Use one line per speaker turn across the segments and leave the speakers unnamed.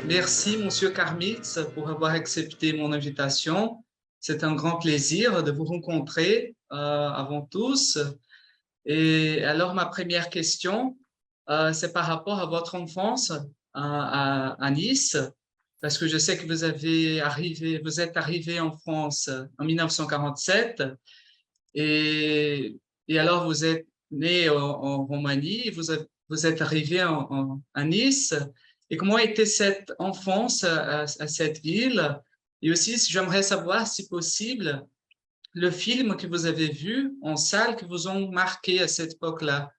Merci, Monsieur Karmitz, pour avoir accepté mon invitation. C'est un grand plaisir de vous rencontrer avant tous. Et alors, ma première question, c'est par rapport à votre enfance à Nice, parce que je sais que vous êtes arrivé en France en 1947, et, et alors vous êtes né en Roumanie, vous êtes arrivé à Nice. Et comment était cette enfance à cette ville? Et aussi, j'aimerais savoir, si possible, le film que vous avez vu en salle que vous ont marqué à cette époque-là.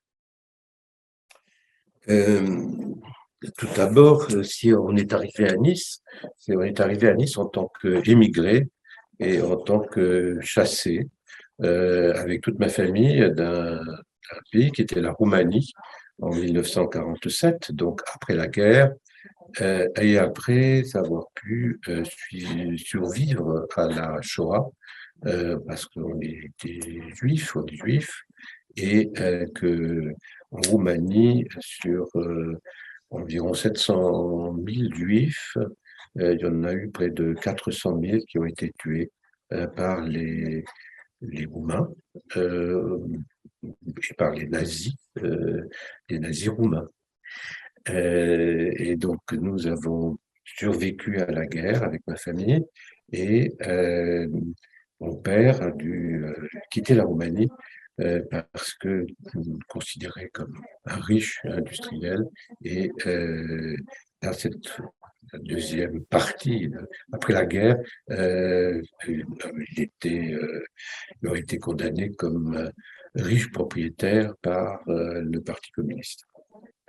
Euh, Tout d'abord, si on est arrivé à Nice, on est arrivé à Nice en tant qu'émigré et en tant que chassé, avec toute ma famille d'un pays qui était la Roumanie en 1947, donc après la guerre, et après avoir pu survivre à la Shoah, parce qu'on était juifs, on est juifs, et que en Roumanie, sur environ 700 000 juifs, il y en a eu près de 400 000 qui ont été tués par les Roumains et par les nazis roumains. Et donc, nous avons survécu à la guerre avec ma famille et mon père a dû quitter la Roumanie parce que considéré comme un riche industriel et dans cette la deuxième partie après la guerre, il aurait été condamné comme riche propriétaire par le Parti communiste.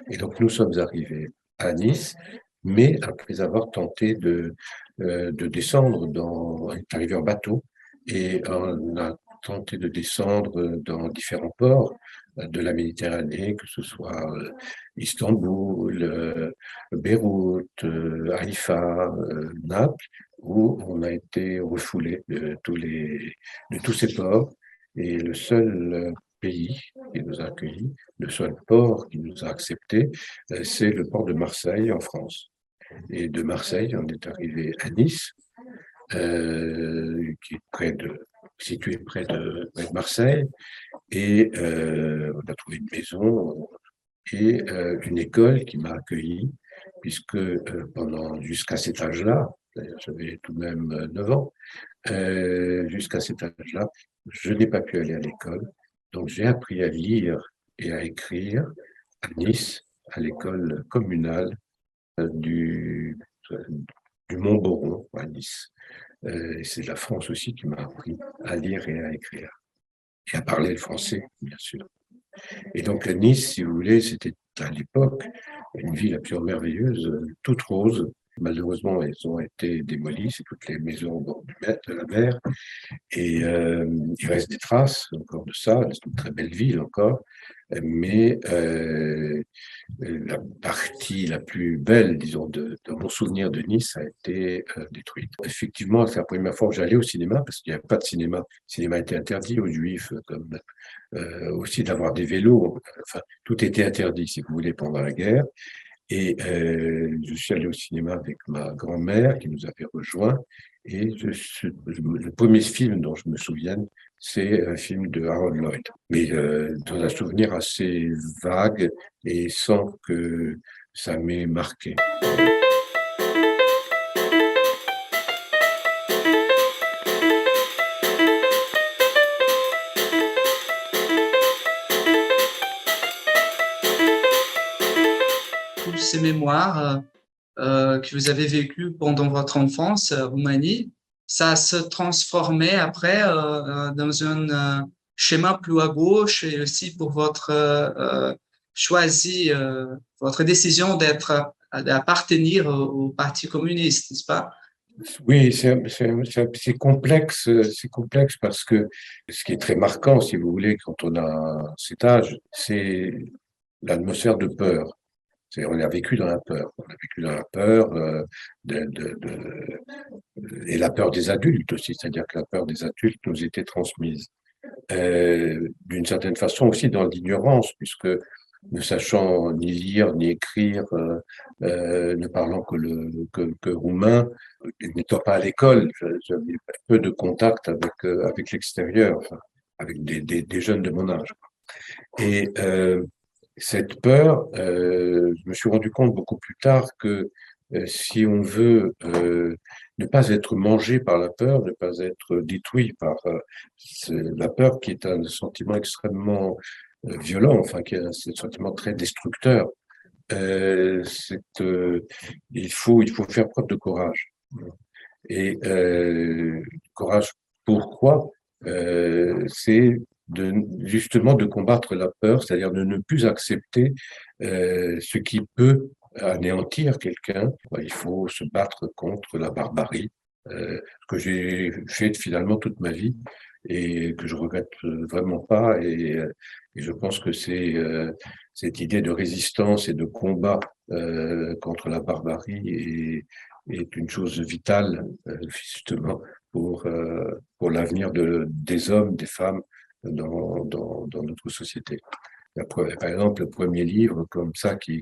Et donc, nous sommes arrivés à Nice, mais après avoir tenté de descendre on est arrivé en bateau et on a tenté de descendre dans différents ports de la Méditerranée, que ce soit Istanbul, Beyrouth, Haïfa, Naples, où on a été refoulé de tous ces ports. Et le seul pays qui nous a accueillis, le seul port qui nous a acceptés, c'est le port de Marseille en France. Et de Marseille, on est arrivé à Nice, qui est situé près de Marseille, et on a trouvé une maison et une école qui m'a accueilli, puisque jusqu'à cet âge-là, j'avais tout de même 9 ans, jusqu'à cet âge-là, je n'ai pas pu aller à l'école. Donc, j'ai appris à lire et à écrire à Nice, à l'école communale du Mont-Boron, à Nice. Et c'est la France aussi qui m'a appris à lire et à écrire. Et à parler le français, bien sûr. Et donc, à Nice, si vous voulez, c'était à l'époque une ville absolument merveilleuse, toute rose. Malheureusement, elles ont été démolies, c'est toutes les maisons au bord de la mer. Et il reste des traces encore de ça, c'est une très belle ville encore, mais la partie la plus belle, disons, de mon souvenir de Nice a été détruite. Effectivement, c'est la première fois que j'allais au cinéma, parce qu'il n'y avait pas de cinéma. Le cinéma était interdit aux Juifs, comme aussi d'avoir des vélos. Enfin, tout était interdit, si vous voulez, pendant la guerre. Et je suis allé au cinéma avec ma grand-mère qui nous avait rejoints. Et le premier film dont je me souviens, c'est un film de Harold Lloyd. Mais dans un souvenir assez vague et sans que ça m'ait marqué.
Toutes ces mémoires que vous avez vécu pendant votre enfance en Roumanie, ça se transformait après dans un schéma plus à gauche et aussi pour votre votre décision d'appartenir au Parti communiste, n'est-ce pas?
Oui, c'est complexe parce que ce qui est très marquant, si vous voulez, quand on a cet âge, c'est l'atmosphère de peur. On a vécu dans la peur. On a vécu dans la peur et la peur des adultes aussi, c'est-à-dire que la peur des adultes nous était transmise. D'une certaine façon aussi dans l'ignorance, puisque ne sachant ni lire ni écrire, ne parlant que roumain, n'étant pas à l'école, j'avais peu de contact avec l'extérieur, enfin, avec des jeunes de mon âge. Et cette peur, je me suis rendu compte beaucoup plus tard que si on veut ne pas être mangé par la peur, ne pas être détruit par la peur, qui est un sentiment extrêmement violent, enfin qui est un sentiment très destructeur, euh, c'est, euh, il faut faire preuve de courage. Et courage, pourquoi? C'est justement de combattre la peur, c'est-à-dire de ne plus accepter ce qui peut anéantir quelqu'un. Il faut se battre contre la barbarie, que j'ai fait finalement toute ma vie et que je regrette vraiment pas. Et je pense que c'est cette idée de résistance et de combat contre la barbarie est une chose vitale, justement, pour l'avenir des hommes, des femmes dans notre société. Par exemple, le premier livre comme ça que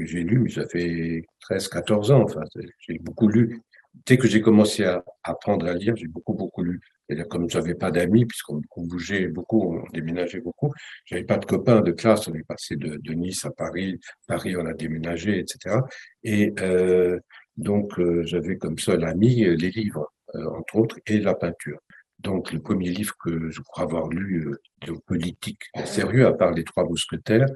j'ai lu, ça fait 13-14 ans, enfin, j'ai beaucoup lu. Dès que j'ai commencé à apprendre à lire, j'ai beaucoup lu. Et comme je n'avais pas d'amis, puisqu'on bougeait beaucoup, on déménageait beaucoup, j'avais pas de copains de classe, on est passé de Nice à Paris, Paris on a déménagé, etc. Et donc j'avais comme seul ami les livres, entre autres, et la peinture. Donc, le premier livre que je crois avoir lu de politique sérieux, à part Les Trois Mousquetaires,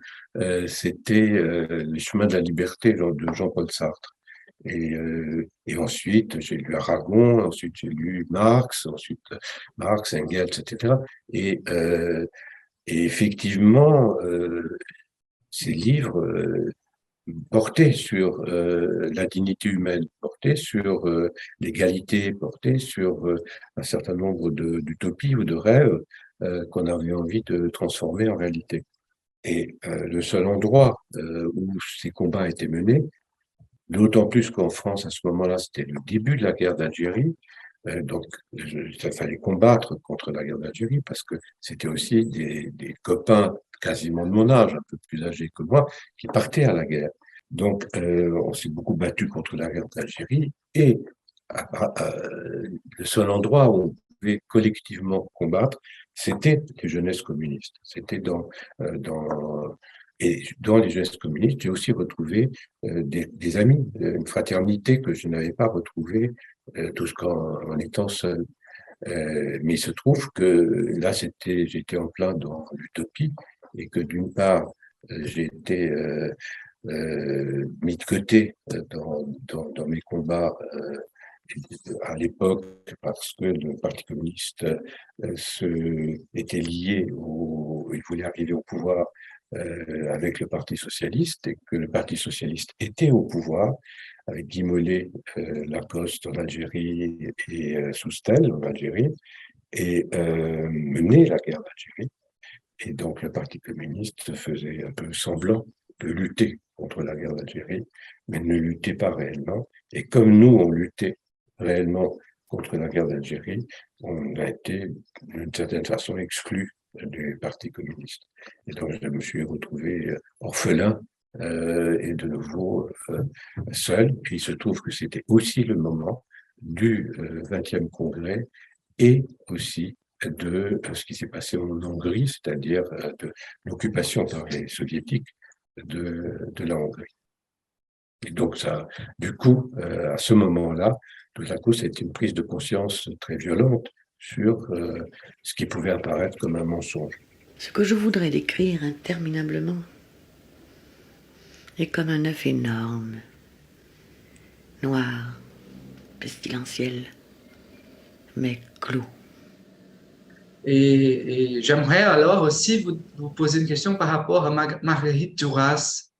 c'était Les Chemins de la Liberté de Jean-Paul Sartre. Et ensuite, j'ai lu Aragon, ensuite j'ai lu Marx, Engels, etc. Et, euh, et effectivement, ces livres portaient sur la dignité humaine, portaient sur l'égalité, portaient sur un certain nombre d'utopies ou de rêves qu'on avait envie de transformer en réalité. Et le seul endroit où ces combats étaient menés, d'autant plus qu'en France, à ce moment-là, c'était le début de la guerre d'Algérie. Donc, il fallait combattre contre la guerre d'Algérie parce que c'était aussi des copains quasiment de mon âge, un peu plus âgés que moi, qui partaient à la guerre. Donc, on s'est beaucoup battu contre la guerre d'Algérie et le seul endroit où on pouvait collectivement combattre, c'était les jeunesses communistes. C'était et dans les jeunesses communistes, j'ai aussi retrouvé des amis, une fraternité que je n'avais pas retrouvée tout ce en étant seul. Mais il se trouve que là, j'étais en plein dans l'utopie et que d'une part, j'ai été mis de côté dans mes combats à l'époque parce que le Parti communiste était lié il voulait arriver au pouvoir avec le Parti socialiste et que le Parti socialiste était au pouvoir avec Guy Mollet, Lacoste en Algérie et Soustelle en Algérie et menait la guerre d'Algérie. Et donc le Parti communiste faisait un peu semblant de lutter contre la guerre d'Algérie, mais ne luttait pas réellement. Et comme nous, on luttait réellement contre la guerre d'Algérie, on a été d'une certaine façon exclus du Parti communiste. Et donc je me suis retrouvé orphelin et de nouveau seul. Et il se trouve que c'était aussi le moment du 20e congrès et aussi de ce qui s'est passé en Hongrie, c'est-à-dire de l'occupation par les soviétiques de la Hongrie. Et donc ça, du coup, à ce moment-là, tout à coup, c'était une prise de conscience très violente sur ce qui pouvait apparaître comme un mensonge.
Ce que je voudrais décrire interminablement est comme un œuf énorme noir, pestilentiel, mais clos.
Et j'aimerais alors aussi vous poser une question par rapport à Marguerite Duras,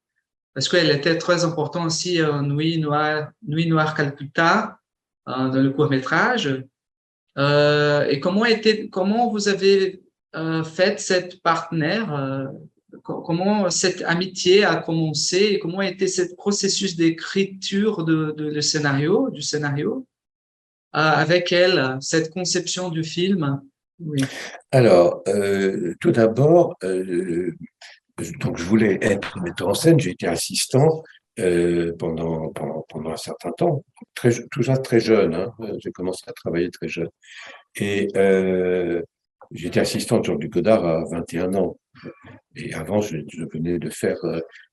parce qu'elle était très importante aussi en Nuit Noire Calcutta, dans le court-métrage. Et comment vous avez fait cette partenaire, comment cette amitié a commencé et comment a été ce processus d'écriture du scénario avec elle, cette conception du film? Oui.
Alors, tout d'abord, donc je voulais être metteur en scène, j'ai été assistant pendant un certain temps, tout ça très jeune, hein, j'ai commencé à travailler très jeune. Et j'étais assistant de Jean-Luc Godard à 21 ans. Et avant, je venais de faire,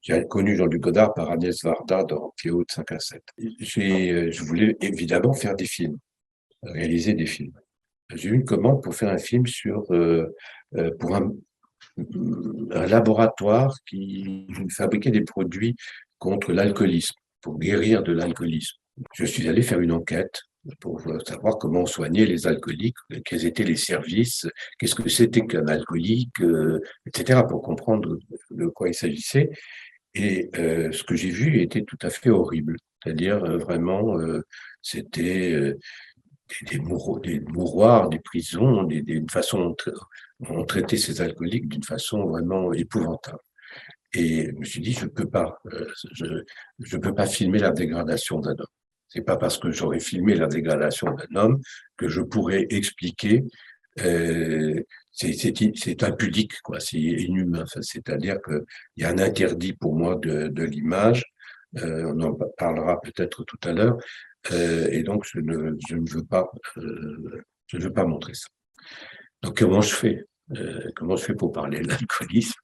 j'ai connu Jean-Luc Godard par Agnès Varda dans Cléo de 5 à 7. Je voulais évidemment faire des films, réaliser des films. J'ai eu une commande pour faire un film pour un laboratoire qui fabriquait des produits contre l'alcoolisme, pour guérir de l'alcoolisme. Je suis allé faire une enquête pour savoir comment soigner les alcooliques, quels étaient les services, qu'est-ce que c'était qu'un alcoolique, etc., pour comprendre de quoi il s'agissait. Et ce que j'ai vu était tout à fait horrible. C'est-à-dire vraiment, c'était des mouroirs, des prisons, une façon on traitait ces alcooliques d'une façon vraiment épouvantable. Et je me suis dit, je peux pas filmer la dégradation d'un homme. C'est pas parce que j'aurais filmé la dégradation d'un homme que je pourrais expliquer. C'est impudique, quoi. C'est inhumain. C'est-à-dire qu'il y a un interdit pour moi de l'image. On en parlera peut-être tout à l'heure. Et donc je ne veux pas montrer ça. Donc comment je fais? Comment je fais pour parler de l'alcoolisme?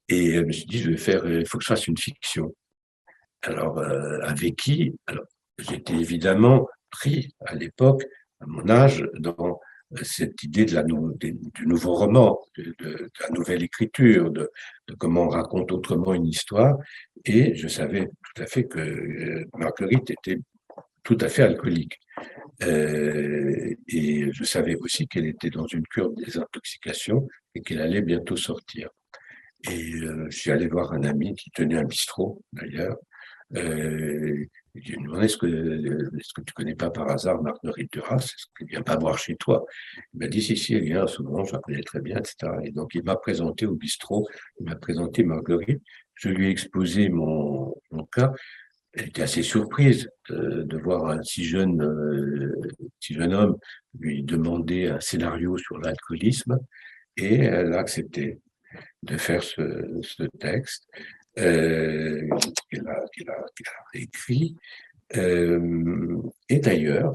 Et je me suis dit, il faut que je fasse une fiction. Alors, avec qui? Alors, j'étais évidemment pris à l'époque, à mon âge, dans cette idée du nouveau roman, de la nouvelle écriture, de comment on raconte autrement une histoire. Et je savais tout à fait que Marguerite était tout à fait alcoolique. Et je savais aussi qu'elle était dans une cure de désintoxication et qu'elle allait bientôt sortir. Et je suis allé voir un ami qui tenait un bistrot, d'ailleurs. Je lui ai demandé, est-ce que tu connais pas par hasard Marguerite Duras? Est-ce qu'elle vient pas voir chez toi? Il m'a dit, si, elle vient souvent, je la connais très bien, etc. Et donc, il m'a présenté au bistrot, il m'a présenté Marguerite. Je lui ai exposé mon cas. Elle était assez surprise de voir un si jeune homme lui demander un scénario sur l'alcoolisme, et elle a accepté de faire ce texte qu'elle a écrit. Et d'ailleurs,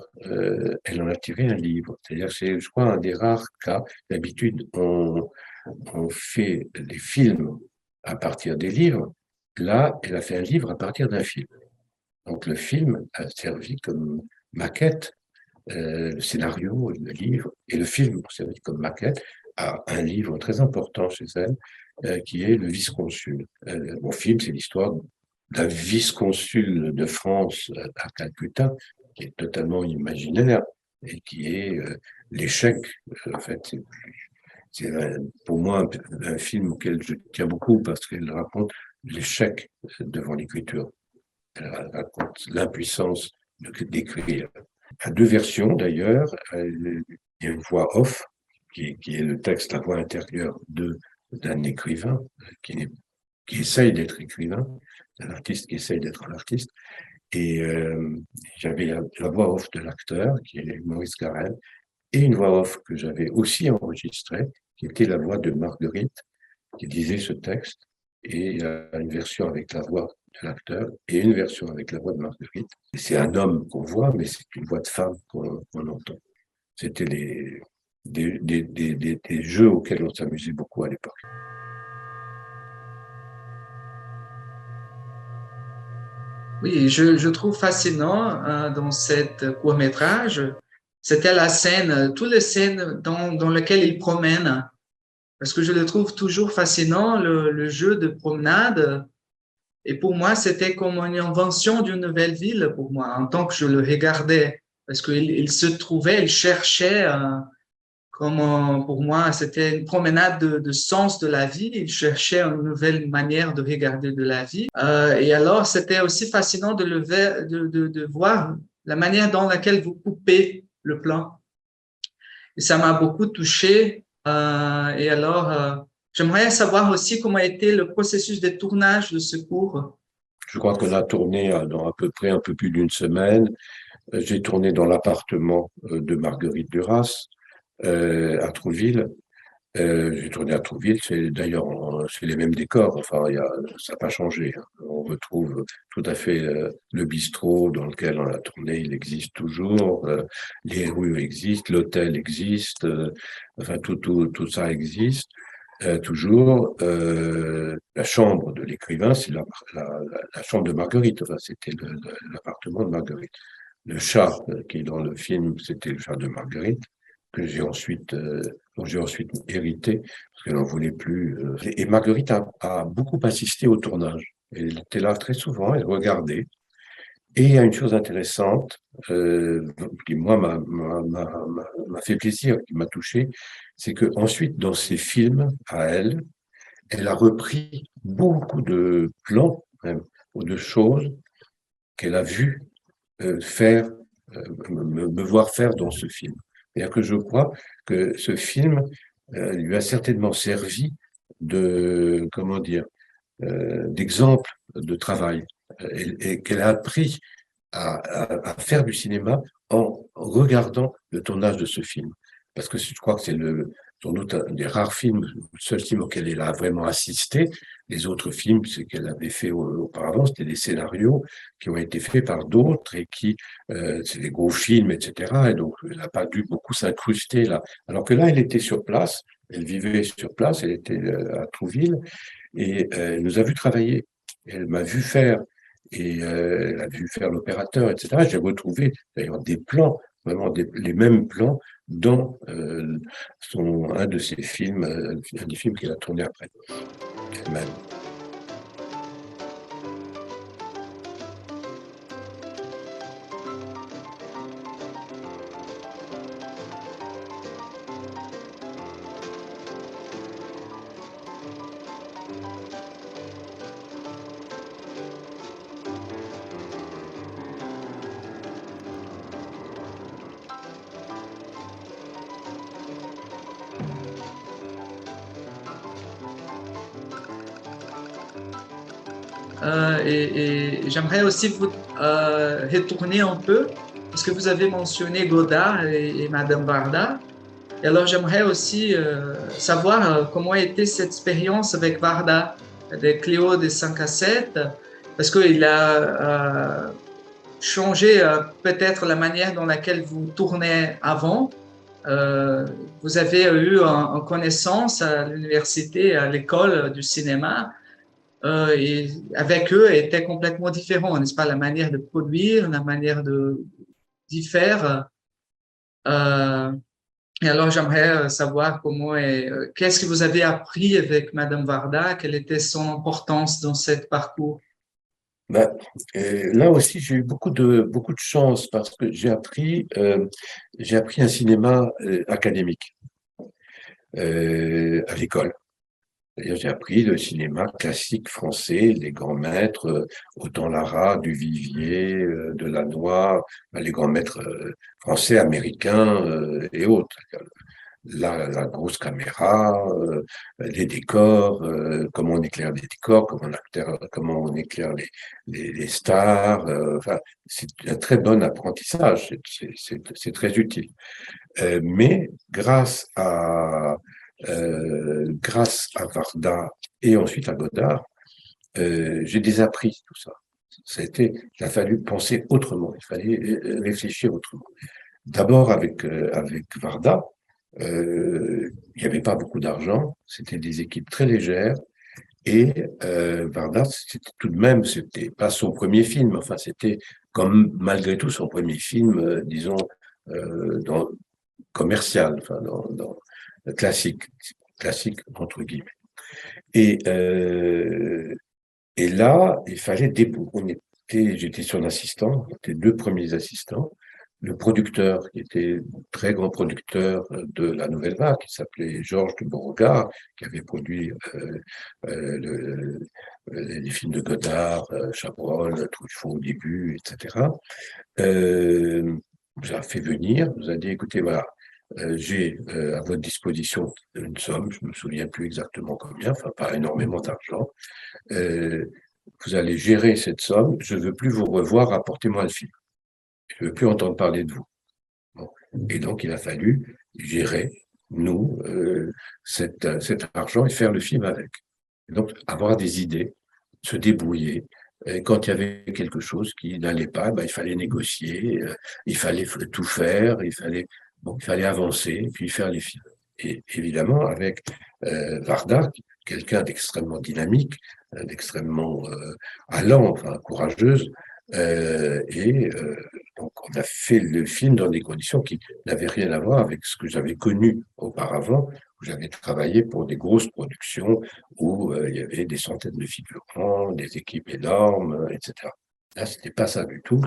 elle en a tiré un livre. C'est-à-dire, c'est, je crois, un des rares cas. D'habitude, on fait des films à partir des livres. Là, elle a fait un livre à partir d'un film. Donc, le film a servi comme maquette, le scénario, le livre, et le film a servi comme maquette à un livre très important chez elle, qui est Le Vice-Consul. Mon film, c'est l'histoire d'un vice-consul de France à Calcutta, qui est totalement imaginaire et qui est l'échec. En fait, c'est pour moi un film auquel je tiens beaucoup parce qu'il raconte l'échec devant l'écriture. Elle raconte l'impuissance d'écrire. À deux versions d'ailleurs, il y a une voix off qui est le texte, la voix intérieure d'un écrivain qui essaye d'être écrivain, d'un artiste qui essaye d'être un artiste. Et j'avais la voix off de l'acteur, qui est Maurice Carrel, et une voix off que j'avais aussi enregistrée, qui était la voix de Marguerite, qui disait ce texte, et une version avec la voix de l'acteur et une version avec la voix de Marguerite. C'est un homme qu'on voit, mais c'est une voix de femme qu'on entend. C'était des jeux auxquels on s'amusait beaucoup à l'époque.
Oui, je trouve fascinant dans cet court-métrage, c'était la scène, toutes les scènes dans lesquelles il promène, parce que je le trouve toujours fascinant, le jeu de promenade Et pour moi, c'était comme une invention d'une nouvelle ville pour moi, en tant que je le regardais, parce qu'il se trouvait, il cherchait, pour moi, c'était une promenade de sens de la vie. Il cherchait une nouvelle manière de regarder de la vie. Et alors, c'était aussi fascinant de voir la manière dans laquelle vous coupez le plan. Et ça m'a beaucoup touché. Et alors, j'aimerais savoir aussi comment a été le processus de tournage de ce cours.
Je crois qu'on a tourné dans à peu près un peu plus d'une semaine. J'ai tourné dans l'appartement de Marguerite Duras à Trouville. J'ai tourné à Trouville, c'est d'ailleurs c'est les mêmes décors. Enfin, ça n'a pas changé, hein. On retrouve tout à fait le bistrot dans lequel on a tourné, il existe toujours. Les rues existent, l'hôtel existe. Enfin, tout ça existe. Toujours, la chambre de l'écrivain, c'est la chambre de Marguerite. Enfin, c'était l'appartement de Marguerite. Le chat qui est dans le film, c'était le chat de Marguerite que dont j'ai ensuite hérité parce qu'elle n'en voulait plus. Et Marguerite a beaucoup assisté au tournage. Elle était là très souvent, elle regardait. Et il y a une chose intéressante qui moi m'a fait plaisir, qui m'a touché, c'est que ensuite dans ses films à elle, elle a repris beaucoup de plans même, ou de choses qu'elle a vu faire, me voir faire dans ce film. C'est-à-dire que je crois que ce film lui a certainement servi de, comment dire, d'exemple de travail et qu'elle a appris à faire du cinéma en regardant le tournage de ce film. Parce que je crois que c'est sans doute un des rares films, le seul film auquel elle a vraiment assisté. Les autres films, ce qu'elle avait fait auparavant, c'était des scénarios qui ont été faits par d'autres et c'est des gros films, etc. Et donc, elle n'a pas dû beaucoup s'incruster là. Alors que là, elle était sur place, elle vivait sur place, elle était à Trouville et elle nous a vu travailler. Elle m'a vu faire et elle a vu faire l'opérateur, etc. J'ai retrouvé d'ailleurs des plans, vraiment les mêmes plans dans un de ses films, un des films qu'elle a tourné après elle-même.
Et j'aimerais aussi vous retourner un peu, parce que vous avez mentionné Godard et Madame Varda. Et alors, j'aimerais aussi savoir comment a été cette expérience avec Varda, avec Cléo des 5 à 7, parce qu'il a changé peut-être la manière dans laquelle vous tournez avant. Vous avez eu en connaissance à l'université, à l'école du cinéma, et avec eux était complètement différent, n'est-ce pas? La manière de produire, la manière d'y faire. Euh, et alors, j'aimerais savoir qu'est-ce que vous avez appris avec Madame Varda, quelle était son importance dans ce parcours?
Ben, là aussi, j'ai eu beaucoup de chance parce que j'ai appris un cinéma académique à l'école. C'est-à-dire, j'ai appris le cinéma classique français, les grands maîtres, autant Lara, Duvivier, Delannoy, les grands maîtres français, américains et autres. La grosse caméra, les décors, comment on éclaire les décors, comment on éclaire les stars. Enfin, c'est un très bon apprentissage, c'est très utile. Mais grâce à Varda et ensuite à Godard, j'ai désappris tout ça. Il a fallu penser autrement, il fallait réfléchir autrement. D'abord avec Varda, il n'y avait pas beaucoup d'argent, c'était des équipes très légères, et Varda, c'était tout de même, c'était pas son premier film, enfin c'était comme malgré tout son premier film, disons, commercial, enfin classique entre guillemets. Et Et là, il fallait j'étais son assistant, on était deux premiers assistants. Le producteur, qui était un très grand producteur de la Nouvelle Vague, qui s'appelait Georges de Beauregard, qui avait produit les films de Godard, Chabrol, Truffaut au début, etc. Nous a fait venir, nous a dit, écoutez, voilà, j'ai à votre disposition une somme, je me souviens plus exactement combien, enfin pas énormément d'argent. Vous allez gérer cette somme, je ne veux plus vous revoir, apportez-moi le film. Je ne veux plus entendre parler de vous. Bon. Et donc, il a fallu gérer, nous, cet argent et faire le film avec. Et donc, avoir des idées, se débrouiller. Et quand il y avait quelque chose qui n'allait pas, ben, il fallait négocier, il fallait tout faire, il fallait avancer et puis faire les films. Et évidemment, avec Varda, quelqu'un d'extrêmement dynamique, d'extrêmement allant, enfin courageuse, donc on a fait le film dans des conditions qui n'avaient rien à voir avec ce que j'avais connu auparavant, où j'avais travaillé pour des grosses productions où il y avait des centaines de figurants, des équipes énormes, etc. Là, c'était pas ça du tout.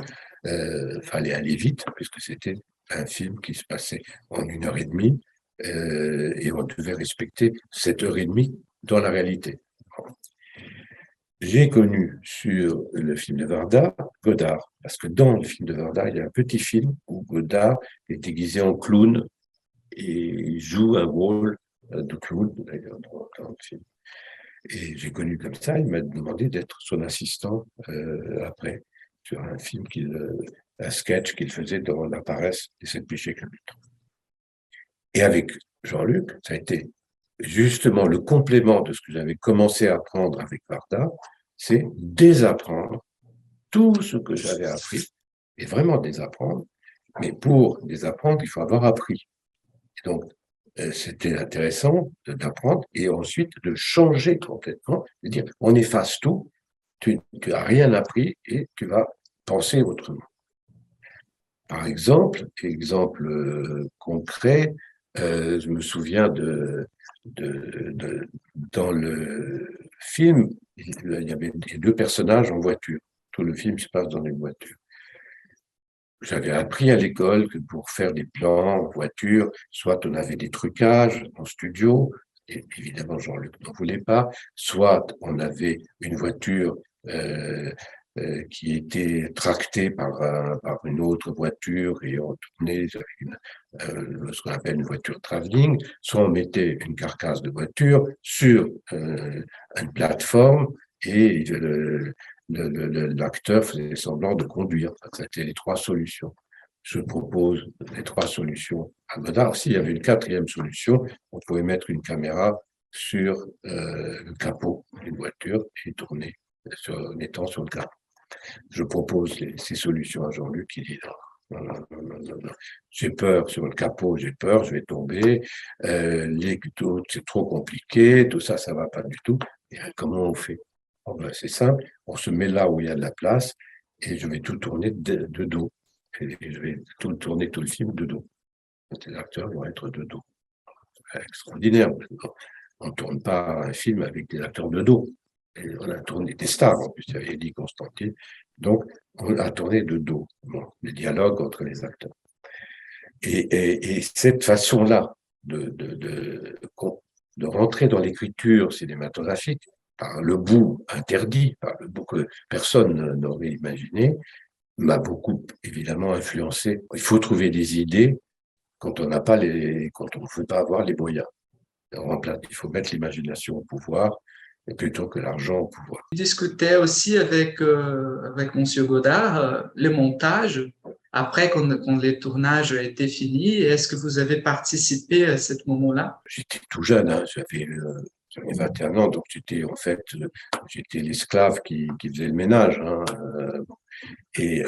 Fallait aller vite puisque c'était un film qui se passait en 1 heure et demie et on devait respecter cette heure et demie dans la réalité. J'ai connu sur le film de Varda Godard, parce que dans le film de Varda, il y a un petit film où Godard est déguisé en clown et il joue un rôle de clown d'ailleurs dans le film. Et j'ai connu comme ça, il m'a demandé d'être son assistant après, sur un film, un sketch qu'il faisait dans La Paresse et Sept péchés capitaux. Et avec Jean-Luc, ça a été justement le complément de ce que j'avais commencé à apprendre avec Varda, c'est désapprendre tout ce que j'avais appris, et vraiment désapprendre. Mais pour désapprendre, il faut avoir appris. Et donc, c'était intéressant d'apprendre et ensuite de changer complètement, de dire on efface tout, tu n'as rien appris et tu vas penser autrement. Par exemple, concret, je me souviens dans le film, il y avait deux personnages en voiture. Tout le film se passe dans une voiture. J'avais appris à l'école que pour faire des plans en voiture, soit on avait des trucages en studio, et évidemment Jean-Luc n'en voulait pas, soit on avait une voiture qui était tractée par une autre voiture et on tournait avec ce qu'on appelle une voiture travelling, soit on mettait une carcasse de voiture sur une plateforme et l'acteur faisait semblant de conduire. C'était les trois solutions. Je propose les trois solutions à Godard. S'il y avait une quatrième solution, on pouvait mettre une caméra sur le capot d'une voiture et tourner en étant sur le capot. Je propose ces solutions à Jean-Luc, il dit non. J'ai peur sur le capot, j'ai peur, je vais tomber. C'est trop compliqué, tout ça, ça va pas du tout. Et comment on fait? Oh ben, c'est simple, on se met là où il y a de la place et je vais tout tourner de dos. Et je vais tourner tout le film de dos. Les acteurs vont être de dos. C'est extraordinaire. On ne tourne pas un film avec des acteurs de dos. Et on a tourné des stars, en plus, il y avait Eddie Constantine. Donc, on a tourné de dos, les dialogues entre les acteurs. Et cette façon-là de rentrer dans l'écriture cinématographique, par le bout interdit, par le bout que personne n'aurait imaginé, m'a beaucoup évidemment influencé. Il faut trouver des idées quand on ne veut pas avoir les moyens. Il faut mettre l'imagination au pouvoir plutôt que l'argent au pouvoir.
Je discutais aussi avec Monsieur Godard le montage, après quand les tournages étaient finis. Est-ce que vous avez participé à ce moment-là?
J'étais tout jeune, hein, j'avais 21 ans, donc j'étais l'esclave qui faisait le ménage. Hein, et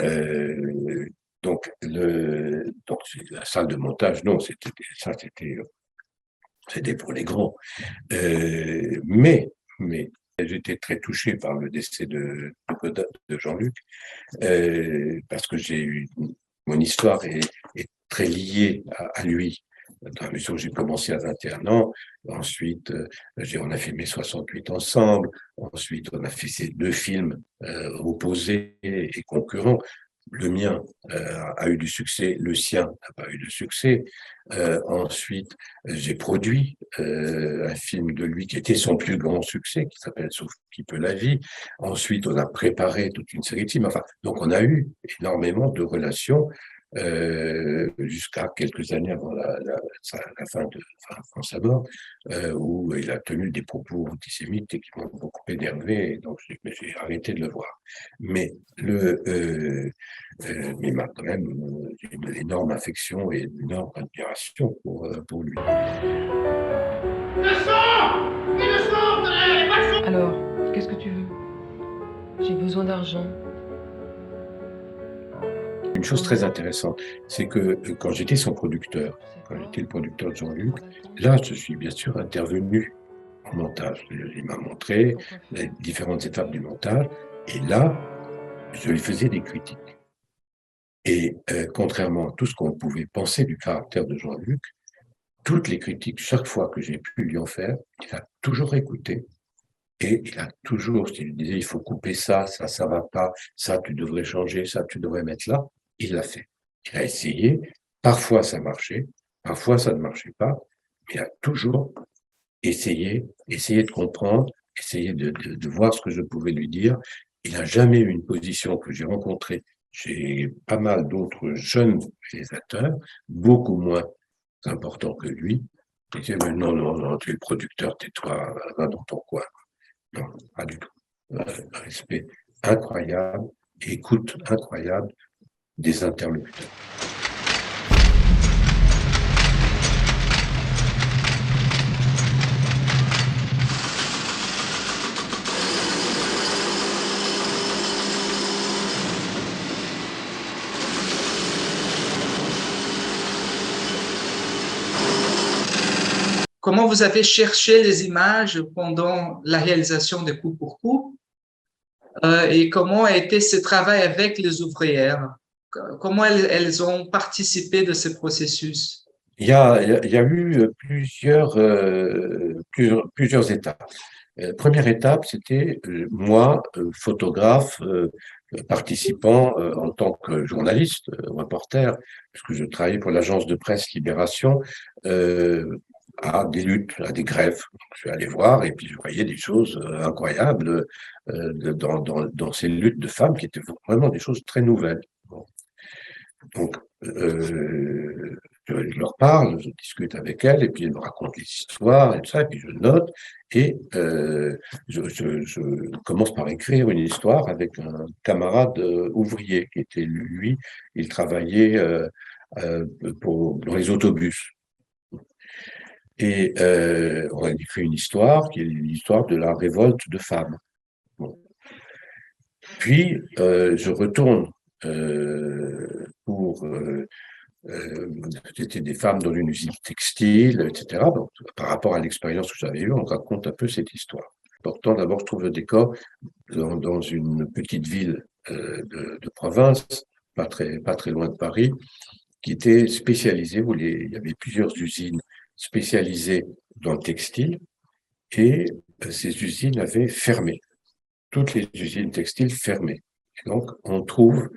donc la salle de montage, non, c'était pour les grands. Mais j'étais très touché par le décès de Jean-Luc, parce que mon histoire est très liée à lui. Dans la mesure où j'ai commencé à 21 ans, Ensuite, on a filmé 68 ensemble. Ensuite, on a fait ces 2 films opposés et concurrents. Le mien a eu du succès, le sien n'a pas eu de succès. Ensuite, j'ai produit un film de lui qui était son plus grand succès, qui s'appelle Sauf qui peut la vie. Ensuite, on a préparé toute une série de films. Enfin, donc on a eu énormément de relations jusqu'à quelques années avant la fin avant sa mort, où il a tenu des propos antisémites et qui m'ont beaucoup énervé, et donc j'ai arrêté de le voir. Mais mais quand même, j'ai une énorme affection et une énorme admiration pour lui.
Alors, qu'est-ce que tu veux? J'ai besoin d'argent.
Une chose très intéressante, c'est que quand j'étais son producteur, quand j'étais le producteur de Jean-Luc, là, je suis bien sûr intervenu en montage. Il m'a montré les différentes étapes du montage, et là, je lui faisais des critiques. Et contrairement à tout ce qu'on pouvait penser du caractère de Jean-Luc, toutes les critiques, chaque fois que j'ai pu lui en faire, il a toujours écouté. Et il a toujours, s'il disait, il faut couper ça, ça va pas, ça, tu devrais changer, ça, tu devrais mettre là, il l'a fait. Il a essayé, parfois ça marchait, parfois ça ne marchait pas, mais il a toujours essayé de comprendre, essayé de voir ce que je pouvais lui dire. Il n'a jamais eu une position que j'ai rencontrée chez pas mal d'autres jeunes réalisateurs, beaucoup moins importants que lui. Il disait, mais non, tu es le producteur, tais-toi, va dans ton coin. Non, pas du tout. Respect incroyable, écoute incroyable des interlocuteurs.
Comment vous avez cherché les images pendant la réalisation de Coup pour Coup et comment a été ce travail avec les ouvrières? Comment elles ont participé de ce processus?
Il y a eu plusieurs étapes. Première étape, c'était moi, photographe, participant en tant que journaliste, reporter, puisque je travaillais pour l'agence de presse Libération, à des luttes, à des grèves. Donc, je suis allé voir et puis je voyais des choses incroyables dans ces luttes de femmes qui étaient vraiment des choses très nouvelles. Bon. Donc, je leur parle, je discute avec elles, et puis elles me racontent les histoires et tout ça, et puis je note, et je commence par écrire une histoire avec un camarade ouvrier qui était, lui, il travaillait dans les autobus. Et on a écrit une histoire qui est l'histoire de la révolte de femmes. Bon. Puis, je retourne pour c'était des femmes dans une usine textile, etc. Donc, par rapport à l'expérience que j'avais eue, on raconte un peu cette histoire. Pourtant, d'abord, je trouve le décor dans une petite ville de province, pas très loin de Paris, qui était spécialisée, où il y avait plusieurs usines spécialisées dans le textile, et ces usines avaient fermé. Toutes les usines textiles fermées. Et donc, on trouve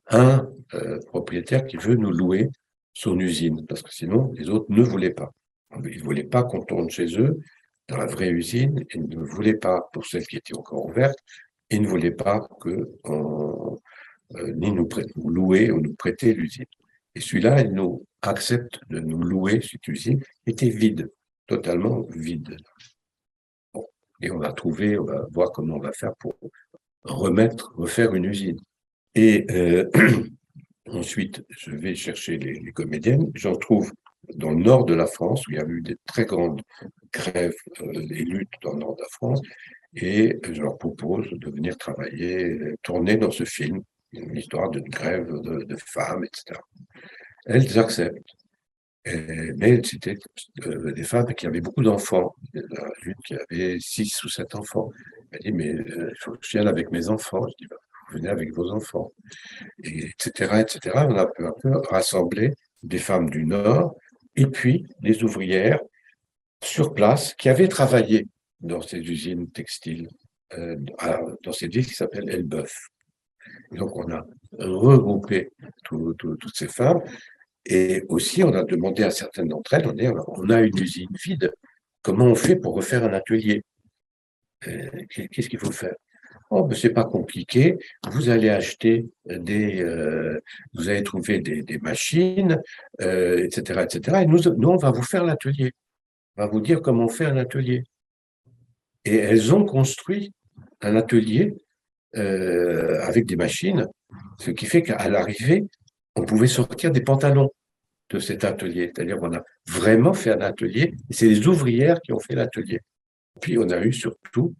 un propriétaire qui veut nous louer son usine, parce que sinon, les autres ne voulaient pas. Ils ne voulaient pas qu'on tourne chez eux, dans la vraie usine, ils ne voulaient pas, pour celles qui étaient encore ouvertes, ils ne voulaient pas ni nous louer ou nous prêter l'usine. Et celui-là, il nous accepte de nous louer cette usine, était vide, totalement vide. Bon. Et on va voir comment on va faire pour refaire une usine. Et ensuite, je vais chercher les comédiennes. J'en trouve dans le nord de la France, où il y a eu des très grandes grèves et luttes dans le nord de la France. Et je leur propose de venir travailler, tourner dans ce film, une histoire d'une grève de femmes, etc. Elles acceptent. Mais c'était des femmes qui avaient beaucoup d'enfants. Une qui avait 6 ou 7 enfants. Elle dit, mais il faut que je vienne avec mes enfants. Je dis, bah, vous venez avec vos enfants. Et etc., etc. On a peu à peu rassemblé des femmes du Nord et puis des ouvrières sur place qui avaient travaillé dans ces usines textiles, dans cette ville qui s'appelle Elbeuf. Donc, on a regroupé toutes ces femmes et aussi on a demandé à certaines d'entre elles, on a une usine vide, comment on fait pour refaire un atelier? Qu'est-ce qu'il faut faire? Oh, ben, c'est pas compliqué. Vous allez acheter vous allez trouver des machines, etc., etc. Et nous, on va vous faire l'atelier. On va vous dire comment on fait un atelier. Et elles ont construit un atelier avec des machines, ce qui fait qu'à l'arrivée, on pouvait sortir des pantalons de cet atelier. C'est-à-dire qu'on a vraiment fait un atelier. Et c'est les ouvrières qui ont fait l'atelier. Puis on a eu surtout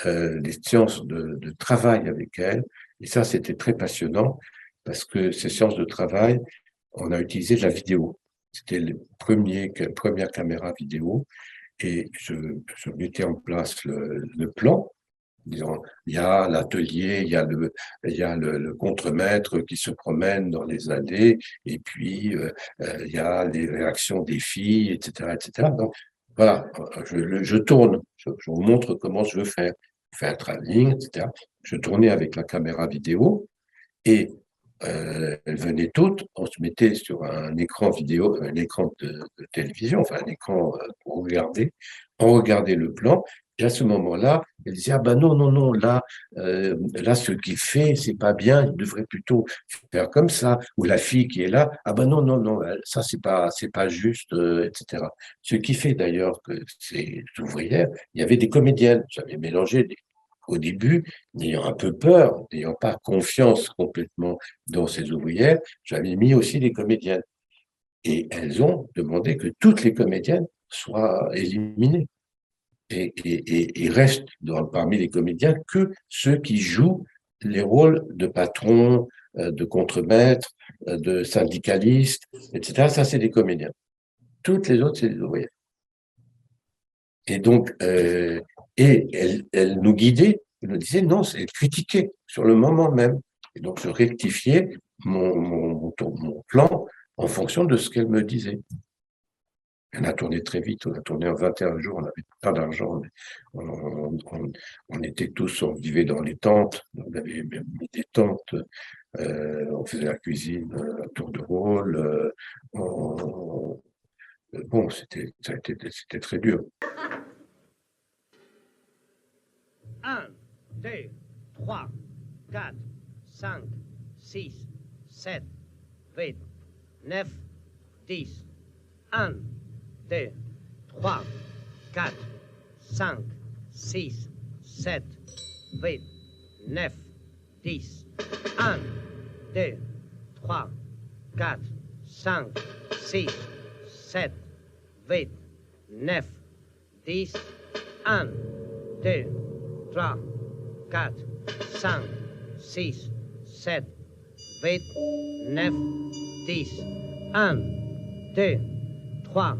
des séances de travail avec elles. Et ça, c'était très passionnant parce que ces séances de travail, on a utilisé de la vidéo. C'était la première caméra vidéo et je mettais en place le plan. Disons, il y a l'atelier, il y a le contremaître qui se promène dans les allées, et puis il y a les réactions des filles, etc., etc. Donc voilà, je tourne, je vous montre comment je veux faire. Je fais un travelling, etc. Je tournais avec la caméra vidéo et elles venaient toutes, on se mettait sur un écran vidéo, un écran de télévision, enfin un écran pour regarder, on regardait le plan, et à ce moment-là, elle disait, ah ben non, non, non, là, ce qu'il fait, c'est pas bien, il devrait plutôt faire comme ça, ou la fille qui est là, ah ben non, non, non, ça c'est pas juste, etc. Ce qui fait d'ailleurs que ces ouvrières, il y avait des comédiennes, j'avais mélangé au début, n'ayant un peu peur, n'ayant pas confiance complètement dans ces ouvrières, j'avais mis aussi des comédiennes. Et elles ont demandé que toutes les comédiennes soient éliminées. Et il reste parmi les comédiens que ceux qui jouent les rôles de patron, de contremaître, de syndicaliste, etc. Ça, c'est des comédiens. Toutes les autres, c'est des ouvrières. Et donc, elle nous guidait, elle nous disait non, c'est critiquer sur le moment même. Et donc, je rectifiais mon plan en fonction de ce qu'elle me disait. On a tourné très vite, on a tourné en 21 jours, on n'avait pas d'argent, on était tous, on vivait dans les tentes, on avait mis des tentes, on faisait la cuisine à tour de rôle, bon, c'était très dur.
1, 2, 3, 4, 5, 6, 7, 8, 9, 10. 1, 2, 3, 4, 5, 6, 7, 8, 9, 10. 1, 2, 3, 4, 5, 6, 7, 8, 9, 10. 1, 2, 3, 4, 5, 6, 7, 8, 9, 10. 1, 2, 3,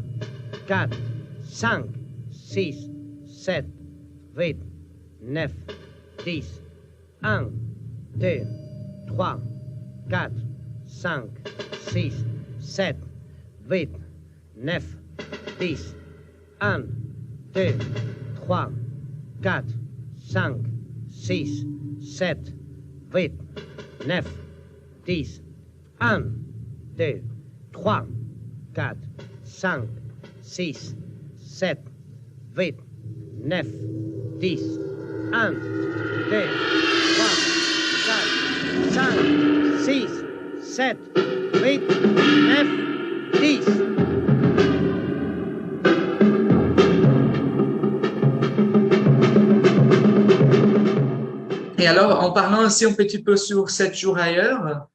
4, 5, 6, 7, 8, 9, 10. 1, 2, 3, 4, 5, 6, 7, 8, 9, 10. 1, 2, 3, 4, 5, 6, 7, 8, 9, 10. 1, 2, 3, 4, 5, 6, 7, 8, 9, 10. 1, 2, 3, 4, 5, 6, 7, 8, 9, 10.
Et alors, en parlant aussi un petit peu sur 7 jours ailleurs,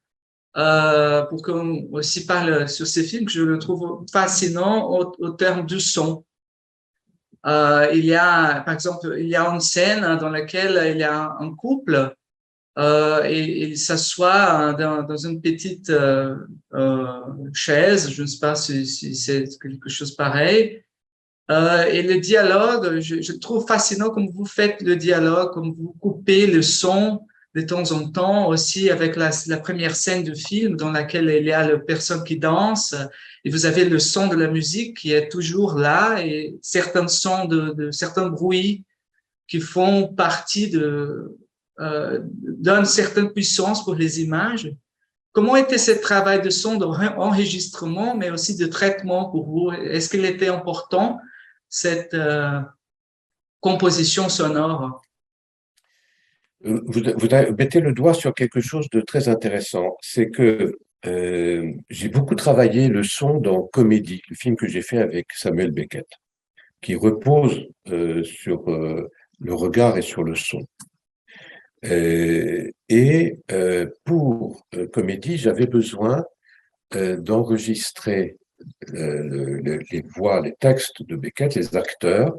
pour qu'on aussi parle sur ces films, que je le trouve fascinant au terme du son. Il y a, par exemple, il y a une scène dans laquelle il y a un couple et il s'assoit dans une petite chaise, je ne sais pas si c'est quelque chose pareil. Et le dialogue, je trouve fascinant comme vous faites le dialogue, comme vous coupez le son de temps en temps, aussi avec la première scène du film dans laquelle il y a la personne qui danse, et vous avez le son de la musique qui est toujours là, et certains sons de certains bruits qui font partie d'une certaine puissance pour les images. Comment était ce travail de son, d'enregistrement, mais aussi de traitement pour vous? Est-ce qu'il était important, cette composition sonore?
Vous mettez le doigt sur quelque chose de très intéressant. C'est que j'ai beaucoup travaillé le son dans Comédie, le film que j'ai fait avec Samuel Beckett, qui repose sur le regard et sur le son. Pour Comédie, j'avais besoin d'enregistrer les voix, les textes de Beckett, les acteurs,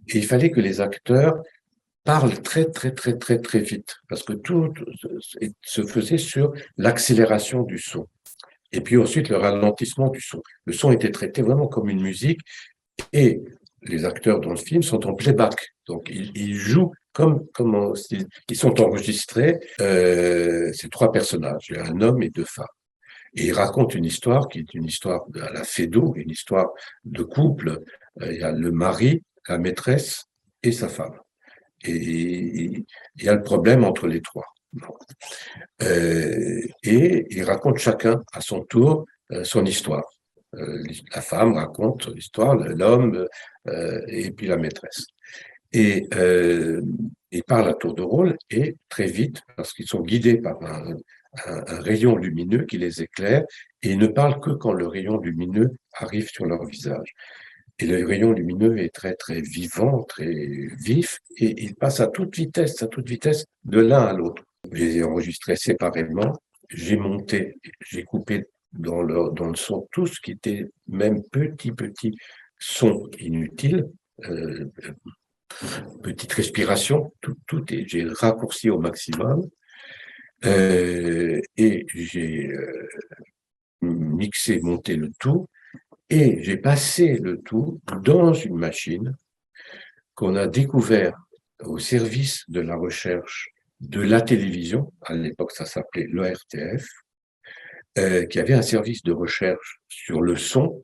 et il fallait que les acteurs parlent très, très, très, très, très vite, parce que tout se faisait sur l'accélération du son. Et puis ensuite, le ralentissement du son. Le son était traité vraiment comme une musique, et les acteurs dans le film sont en playback. Donc, ils jouent ils sont enregistrés, ces trois personnages, un homme et deux femmes. Et ils racontent une histoire qui est une histoire à la Feydeau, une histoire de couple. Il y a le mari, la maîtresse et sa femme. Et il y a le problème entre les trois. Et ils racontent chacun à son tour son histoire. La femme raconte l'histoire, l'homme et puis la maîtresse. Et ils parlent à tour de rôle et très vite, parce qu'ils sont guidés par un rayon lumineux qui les éclaire, et ils ne parlent que quand le rayon lumineux arrive sur leur visage. Et le rayon lumineux est très, très vivant, très vif, et il passe à toute vitesse, de l'un à l'autre. Je les ai enregistrés séparément, j'ai monté, j'ai coupé dans le son tout ce qui était même petit son inutile, petite respiration, tout j'ai raccourci au maximum, et j'ai mixé, monté le tout, et j'ai passé le tout dans une machine qu'on a découvert au service de la recherche de la télévision. À l'époque, ça s'appelait l'ORTF, qui avait un service de recherche sur le son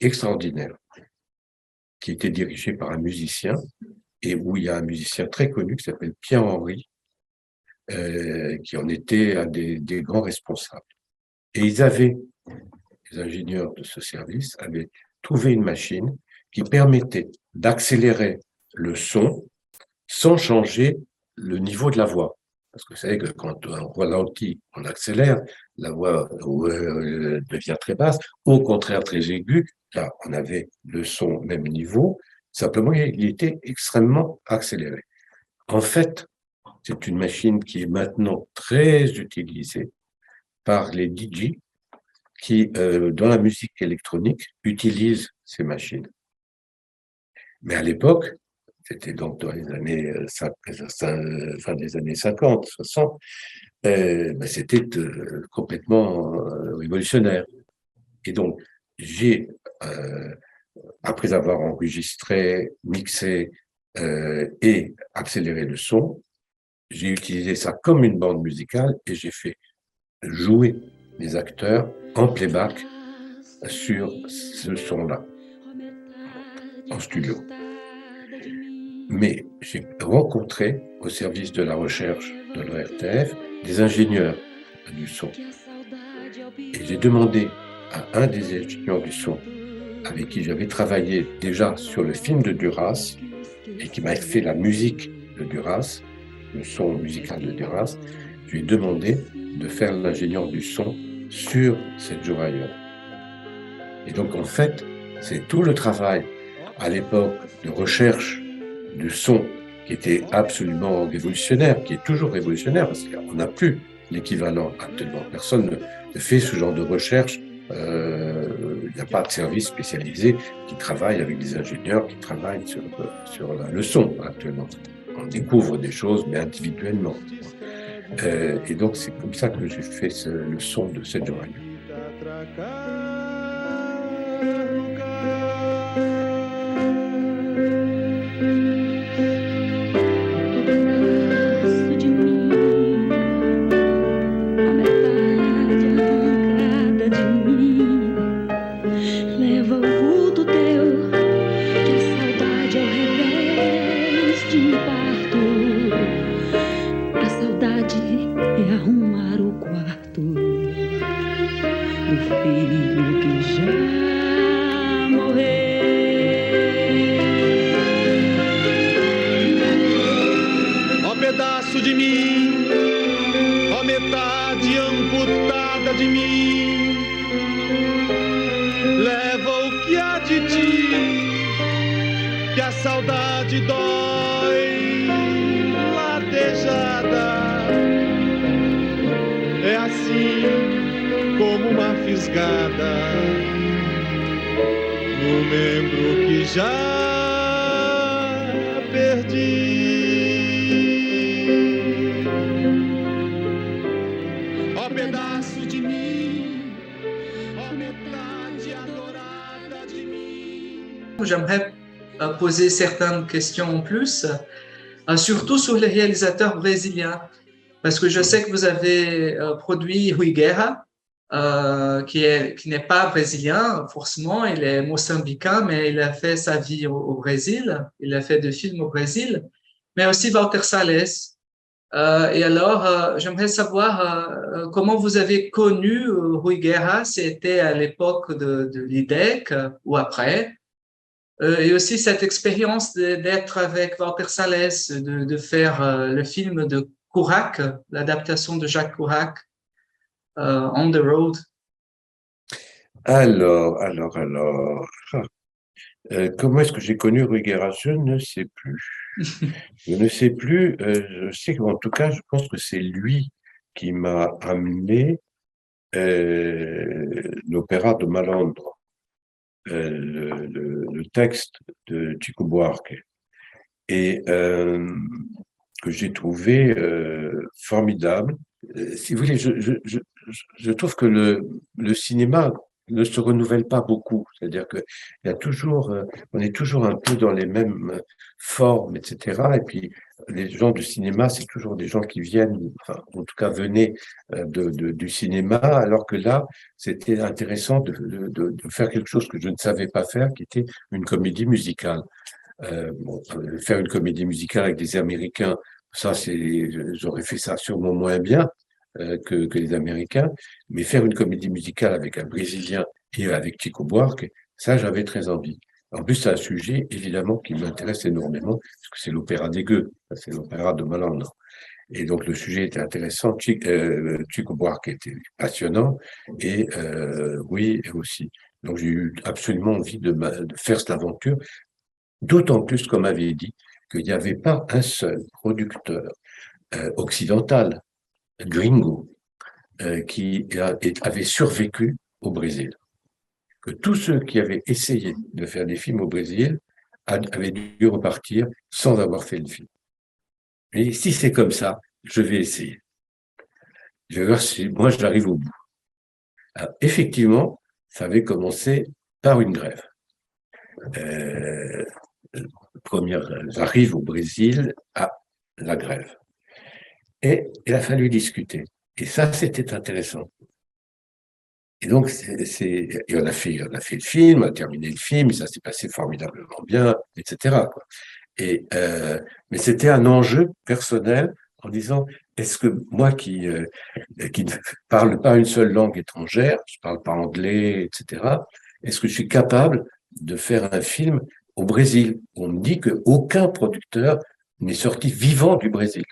extraordinaire, qui était dirigé par un musicien, et où il y a un musicien très connu qui s'appelle Pierre-Henry, qui en était un des grands responsables. Et les ingénieurs de ce service avaient trouvé une machine qui permettait d'accélérer le son sans changer le niveau de la voix. Parce que vous savez que quand on ralentit, on accélère, la voix devient très basse, au contraire très aiguë. Là, on avait le son au même niveau, simplement il était extrêmement accéléré. En fait, c'est une machine qui est maintenant très utilisée par les DJ qui, dans la musique électronique, utilisent ces machines. Mais à l'époque, c'était donc dans les années fin des années 50, 60, c'était complètement révolutionnaire. Et donc, après avoir enregistré, mixé et accéléré le son, j'ai utilisé ça comme une bande musicale et j'ai fait jouer les acteurs en playback sur ce son-là, en studio. Mais j'ai rencontré au service de la recherche de l'ORTF des ingénieurs du son. Et j'ai demandé à un des ingénieurs du son avec qui j'avais travaillé déjà sur le film de Duras et qui m'a fait la musique de Duras, le son musical de Duras, je lui ai demandé de faire l'ingénieur du son sur cette journée. Et donc en fait, c'est tout le travail à l'époque de recherche du son qui était absolument révolutionnaire, qui est toujours révolutionnaire, parce qu'on n'a plus l'équivalent actuellement. Personne ne fait ce genre de recherche. Il n'y a pas de service spécialisé qui travaille avec des ingénieurs qui travaillent sur le son actuellement. On découvre des choses, mais individuellement. Et donc, c'est comme ça que j'ai fait le son de cette journée.
De mim pedaço de mim, ó metade amputada de mim, leva o que há de ti, que a saudade dói, latejada. É assim como uma fisgada no membro que já perdi. Ó pedaço de mim, ó metade adorada de mim.
J'aimerais poser certaines questions en plus, surtout sur les réalisateurs brésiliens, parce que je sais que vous avez produit Rui Guerra, qui n'est pas brésilien forcément, il est mozambicain, mais il a fait sa vie au Brésil, il a fait des films au Brésil, mais aussi Walter Salles. Et alors, j'aimerais savoir comment vous avez connu Rui Guerra, c'était à l'époque de l'IDEC ou après, et aussi cette expérience d'être avec Walter Salles, de faire le film de Courac, l'adaptation de Jacques Courac, On the Road.
Alors. Comment est-ce que j'ai connu Rui Guerra? Je ne sais plus. Je ne sais plus. Je sais qu'en tout cas, je pense que c'est lui qui m'a amené l'opéra de Malandro, le texte de Chico Buarque, et que j'ai trouvé formidable. Si vous voulez, je trouve que le cinéma ne se renouvelle pas beaucoup. C'est-à-dire que il y a toujours, on est toujours un peu dans les mêmes formes, etc. Et puis, les gens du cinéma, c'est toujours des gens qui viennent, enfin, en tout cas, venaient du cinéma, alors que là, c'était intéressant de faire quelque chose que je ne savais pas faire, qui était une comédie musicale. Faire une comédie musicale avec des Américains, ça, j'aurais fait ça sûrement moins bien que les Américains, mais faire une comédie musicale avec un Brésilien et avec Chico Buarque, ça, j'avais très envie. En plus, c'est un sujet, évidemment, qui m'intéresse énormément, parce que c'est l'opéra des Gueux, c'est l'opéra de Malandro. Et donc, le sujet était intéressant, Chico Buarque était passionnant, et oui, aussi. Donc, j'ai eu absolument envie de faire cette aventure, d'autant plus, comme avait dit, qu'il n'y avait pas un seul producteur occidental, gringo, qui avait survécu au Brésil. Que tous ceux qui avaient essayé de faire des films au Brésil avaient dû repartir sans avoir fait le film. Et si c'est comme ça, je vais essayer. Je vais voir si moi j'arrive au bout. Alors, effectivement, ça avait commencé par une grève. J'arrive au Brésil à la grève. Et il a fallu discuter. Et ça, c'était intéressant. Et donc, et on a fait le film, on a terminé le film, et ça s'est passé formidablement bien, etc., quoi. Et, mais c'était un enjeu personnel en disant, est-ce que moi qui ne parle pas une seule langue étrangère, je parle pas anglais, etc., est-ce que je suis capable de faire un film au Brésil? On me dit qu'aucun producteur n'est sorti vivant du Brésil.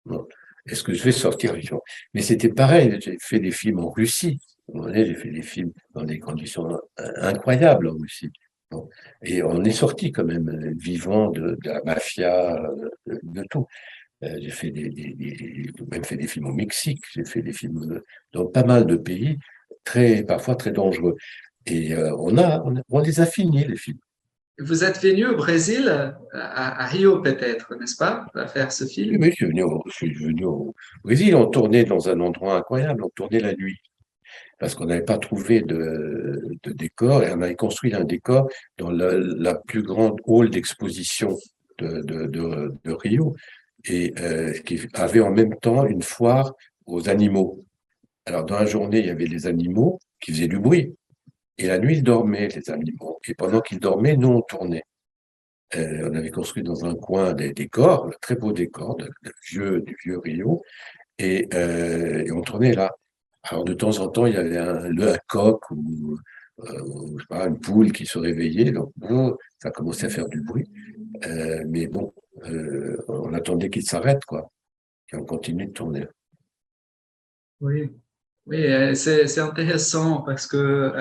Bon. Est-ce que je vais sortir vivant? Mais c'était pareil, j'ai fait des films en Russie. J'ai fait des films dans des conditions incroyables en Russie. Bon. Et on est sorti quand même vivant de la mafia, de tout. J'ai fait même fait des films au Mexique, j'ai fait des films dans pas mal de pays, parfois très dangereux. Et on les a finis, les films.
Vous êtes venu au Brésil, à Rio peut-être, n'est-ce pas, à faire ce film?
Oui, je suis venu au Brésil. On tournait dans un endroit incroyable, on tournait la nuit. Parce qu'on n'avait pas trouvé de décor, et on avait construit un décor dans la plus grande hall d'exposition de Rio, et qui avait en même temps une foire aux animaux. Alors, dans la journée, il y avait les animaux qui faisaient du bruit, et la nuit, ils dormaient, les animaux. Et pendant qu'ils dormaient, nous, on tournait. On avait construit dans un coin des décors, un très beau décor du vieux Rio, et on tournait là. Alors, de temps en temps, il y avait un coq ou je sais pas, une poule qui se réveillait, donc ça commençait à faire du bruit. Mais bon, on attendait qu'il s'arrête, quoi. qui ont continué de tourner.
Oui, oui, c'est intéressant parce que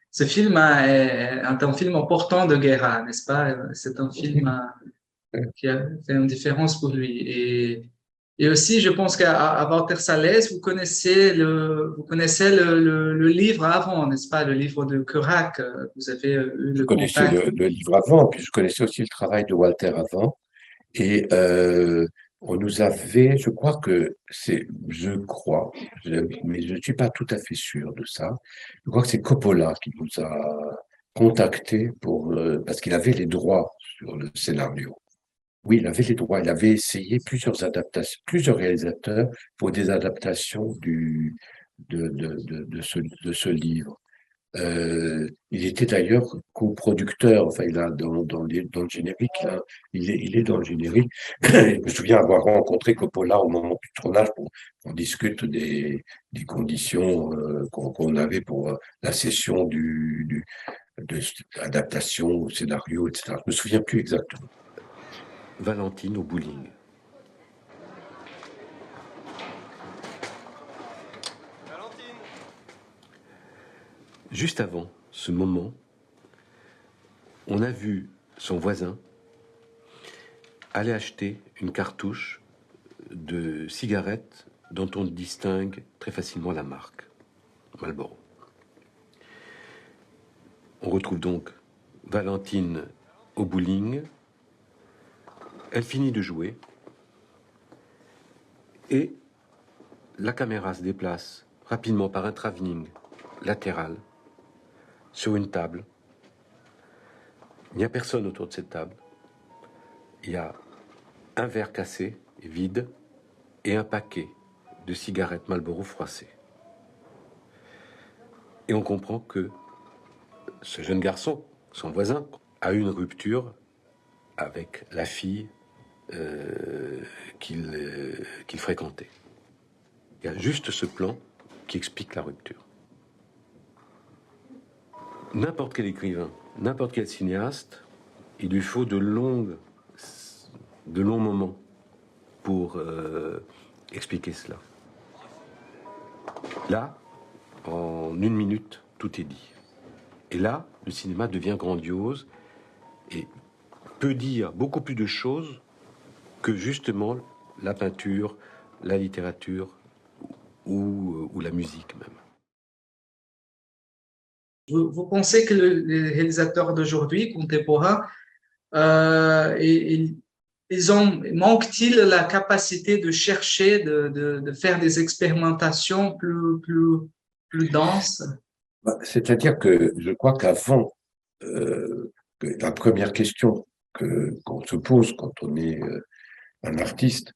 ce film est un film important de Guerra, n'est-ce pas? C'est un film qui a fait une différence pour lui. Et aussi, je pense qu'à Walter Salles, vous connaissez le livre avant, n'est-ce pas? Le livre de Kerouac. Vous avez eu
Je
le
connaissais
contact.
le livre avant, puis je connaissais aussi le travail de Walter avant. Et on nous avait, je crois que c'est, mais je ne suis pas tout à fait sûr de ça. Je crois que c'est Coppola qui nous a contactés parce qu'il avait les droits sur le scénario. Oui, il avait les droits. Il avait essayé plusieurs adaptations, plusieurs réalisateurs pour des adaptations de ce livre. Il était d'ailleurs coproducteur, enfin, il a dans le générique, là, il est dans le générique. Je me souviens avoir rencontré Coppola au moment du tournage pour qu'on discute des conditions qu'on avait pour la session de l'adaptation au scénario, etc. Je me souviens plus exactement.
Valentine au bowling. Juste avant ce moment, on a vu son voisin aller acheter une cartouche de cigarettes dont on distingue très facilement la marque, Marlboro. On retrouve donc Valentine au bowling. Elle finit de jouer et la caméra se déplace rapidement par un travelling latéral sur une table. Il n'y a personne autour de cette table. Il y a un verre cassé et vide et un paquet de cigarettes Marlboro froissées. Et on comprend que ce jeune garçon, son voisin, a eu une rupture avec la fille qu'il fréquentait. Il y a juste ce plan qui explique la rupture. N'importe quel écrivain, n'importe quel cinéaste, il lui faut de longs moments pour expliquer cela. Là, en 1 minute, tout est dit. Et là, le cinéma devient grandiose et peut dire beaucoup plus de choses que justement la peinture, la littérature ou la musique même.
Vous pensez que les réalisateurs d'aujourd'hui, contemporains, manquent-ils la capacité de chercher, de faire des expérimentations plus denses?
C'est-à-dire que je crois qu'avant, que la première question qu'on se pose quand on est un artiste,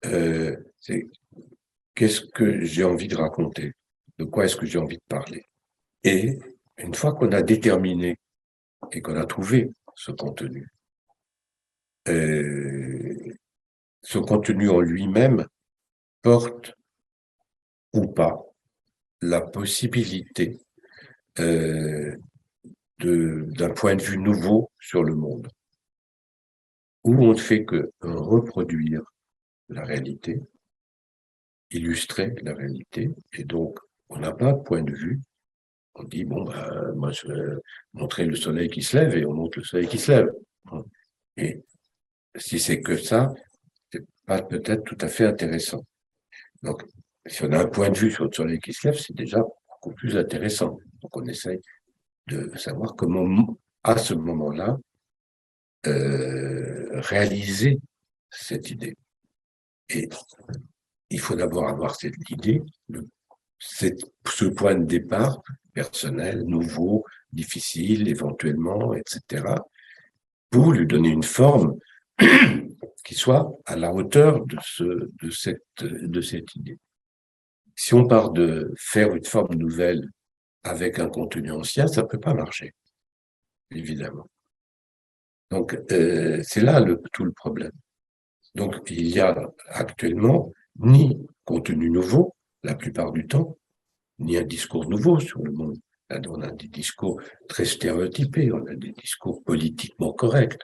c'est qu'est-ce que j'ai envie de raconter? De quoi est-ce que j'ai envie de parler? Et une fois qu'on a déterminé et qu'on a trouvé ce contenu en lui-même porte ou pas la possibilité d'un point de vue nouveau sur le monde, où on ne fait que reproduire la réalité, illustrer la réalité, et donc on n'a pas de point de vue. On dit, bon, moi je vais montrer le soleil qui se lève, et on montre le soleil qui se lève. Et si c'est que ça, c'est pas peut-être tout à fait intéressant. Donc, si on a un point de vue sur le soleil qui se lève, c'est déjà beaucoup plus intéressant. Donc, on essaye de savoir comment, à ce moment-là, réaliser cette idée. Et il faut d'abord avoir cette idée, ce point de départ personnel, nouveau, difficile, éventuellement, etc., pour lui donner une forme qui soit à la hauteur de cette idée. Si on part de faire une forme nouvelle avec un contenu ancien, ça ne peut pas marcher, évidemment. Donc, c'est là tout le problème. Donc, il y a actuellement ni contenu nouveau, la plupart du temps, ni un discours nouveau sur le monde. On a des discours très stéréotypés, on a des discours politiquement corrects.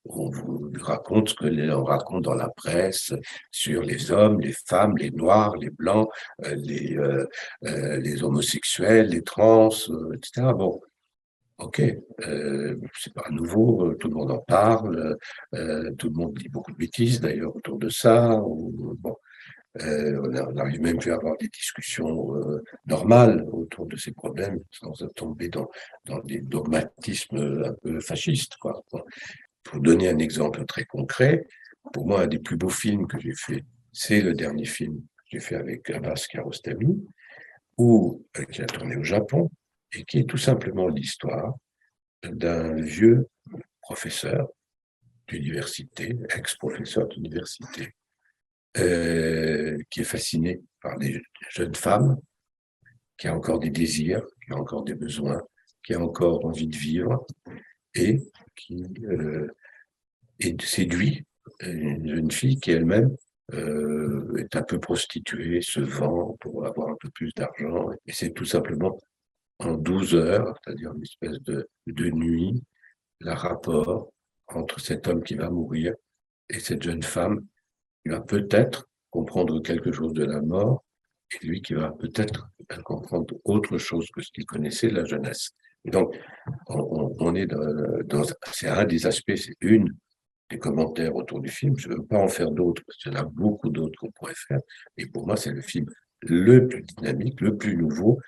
On vous raconte ce que l'on raconte dans la presse sur les hommes, les femmes, les noirs, les blancs, les homosexuels, les trans, etc. Bon, ok, c'est pas nouveau, tout le monde en parle, tout le monde dit beaucoup de bêtises d'ailleurs autour de ça. Bon, on arrive même plus à avoir des discussions normales autour de ces problèmes sans tomber dans des dogmatismes un peu fascistes, quoi. Bon. Pour donner un exemple très concret, pour moi, un des plus beaux films que j'ai fait, c'est le dernier film que j'ai fait avec Abbas Kiarostami, qui a tourné au Japon, et qui est tout simplement l'histoire d'un vieux professeur d'université, ex-professeur d'université, qui est fasciné par les jeunes femmes, qui a encore des désirs, qui a encore des besoins, qui a encore envie de vivre, et qui est séduit une jeune fille qui elle-même est un peu prostituée, se vend pour avoir un peu plus d'argent. Et c'est tout simplement en 12 heures, c'est-à-dire une espèce de nuit, le rapport entre cet homme qui va mourir et cette jeune femme qui va peut-être comprendre quelque chose de la mort et lui qui va peut-être comprendre autre chose que ce qu'il connaissait de la jeunesse. Et donc, on est c'est un des aspects, c'est une des commentaires autour du film. Je ne veux pas en faire d'autres, parce qu'il y en a beaucoup d'autres qu'on pourrait faire. Et pour moi, c'est le film le plus dynamique, le plus nouveau,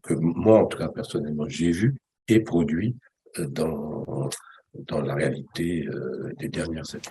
que moi, en tout cas, personnellement, j'ai vu et produit dans la réalité des dernières années.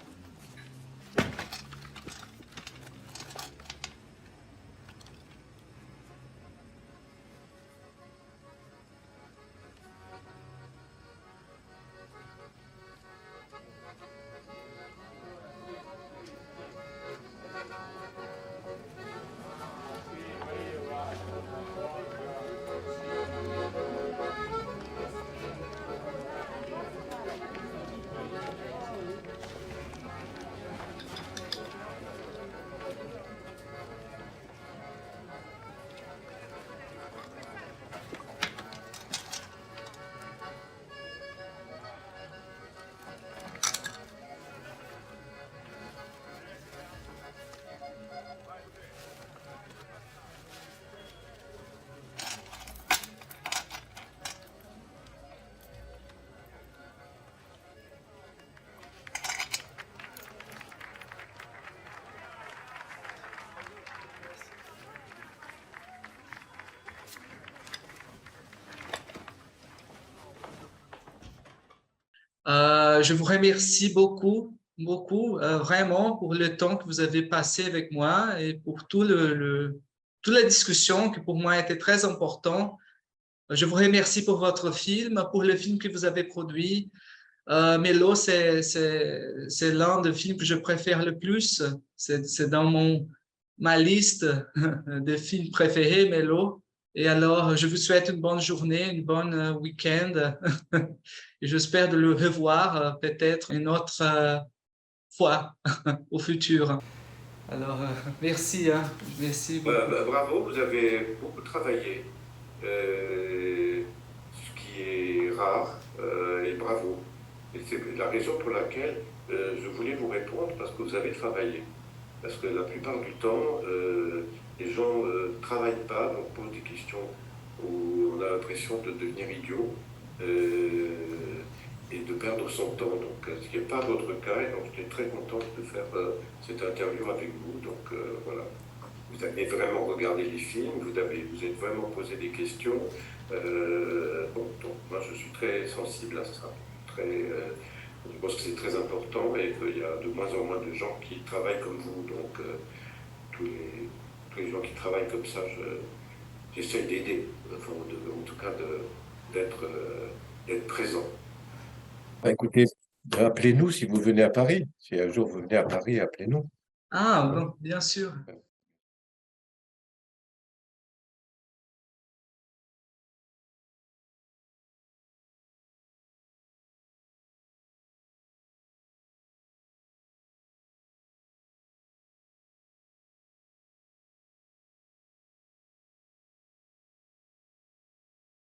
Je vous remercie beaucoup, beaucoup, vraiment pour le temps que vous avez passé avec moi et pour toute la discussion qui pour moi était très important. Je vous remercie pour votre film, pour le film que vous avez produit. Mélo, c'est l'un des films que je préfère le plus. C'est dans ma liste de films préférés, Mélo. Et alors, je vous souhaite une bonne journée, une bonne week-end. Et j'espère de le revoir peut-être une autre fois au futur. Alors, merci. Merci beaucoup.
Bravo, vous avez beaucoup travaillé, ce qui est rare, et bravo. Et c'est la raison pour laquelle je voulais vous répondre, parce que vous avez travaillé. Parce que la plupart du temps, les gens ne travaillent pas, donc posent des questions où on a l'impression de devenir idiot et de perdre son temps. Donc, ce qui n'est pas votre cas, et donc j'étais très content de faire cette interview avec vous. Donc, voilà. Vous avez vraiment regardé les films, vous êtes vraiment posé des questions. Donc, moi, je suis très sensible à ça. Je pense que c'est très important et qu'il y a de moins en moins de gens qui travaillent comme vous. Donc, tous les gens qui travaillent comme ça, j'essaie d'aider, enfin, en tout cas d'être présent. Écoutez, appelez-nous si vous venez à Paris. Si un jour vous venez à Paris, appelez-nous.
Ah, bon, bien sûr.